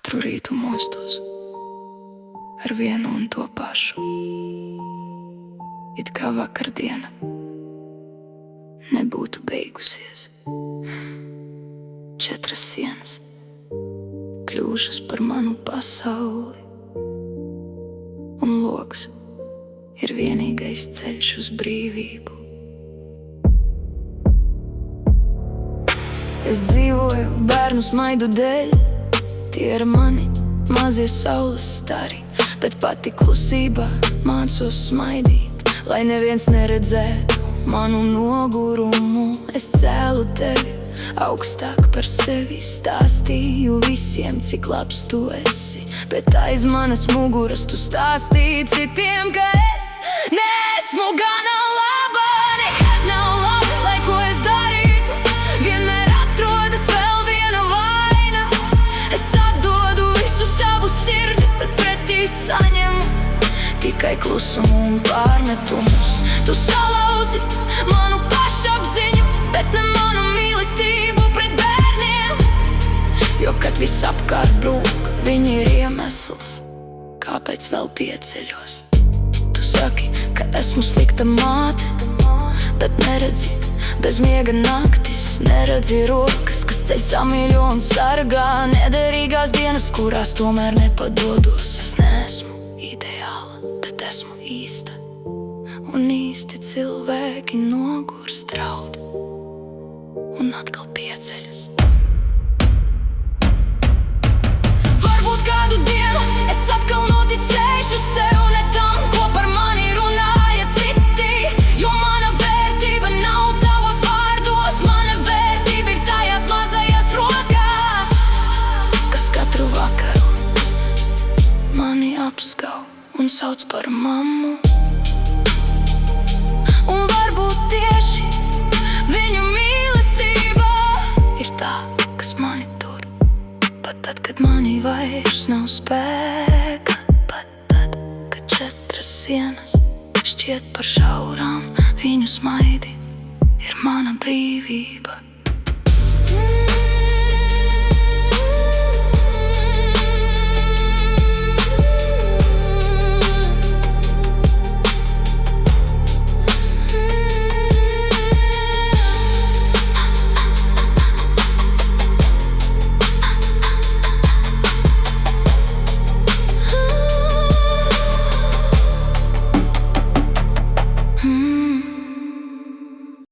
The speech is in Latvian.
Katru rītu mostos ar vienu un to pašu. It kā vakardiena nebūtu beigusies. 4 sienas kļūšas par manu pasauli, un logs ir vienīgais ceļš uz brīvību. Es dzīvoju bērnu smaidu dēļ, tie ir mani mazie saules stari, bet pati klusībā mācos smaidīt, lai neviens neredzētu manu nogurumu. Es cēlu tevi augstāk par sevi, stāstīju visiem, cik labs tu esi, bet aiz manas muguras tu stāstīji citiem, ka es neesmu gana laba. Nekad nav labi, lai ko es darītu, vienmēr atrodas vēl viena vaina. Es atdodu visu savu sirdi, bet pretī saņemu tikai klusumu un pārmetumus. Tu salauzi manu pašapziņu, bet ne manu mīlestību pret bērniem. Jo, kad viss apkārt brūk, viņi ir iemesls, kāpēc vēl pieceļos. Tu saki, ka esmu slikta māte, bet neredzi bez miega naktis, neredzi rokas, kas ceļ samīļo un sargā, nederīgās dienas, kurās tomēr nepadodos. Es neesmu ideāla, bet esmu īsta, un īsti cilvēki nogurst, draud un atkal pieceļas. Varbūt kādu dienu es atkal noticēšu sev, ne tam, ko par mani runāja citi, jo mana vērtība nav tavos vārdos, mana vērtība ir tajās mazajās rokās, kas katru vakaru mani apskau un sauc par mammu. Un varbūt tieši viņu mīlestība ir tā, kas mani tur, pat tad, kad manī vairs nav spēka, pat tad, kad 4 sienas šķiet par šaurām, viņu smaidi ir mana brīvība.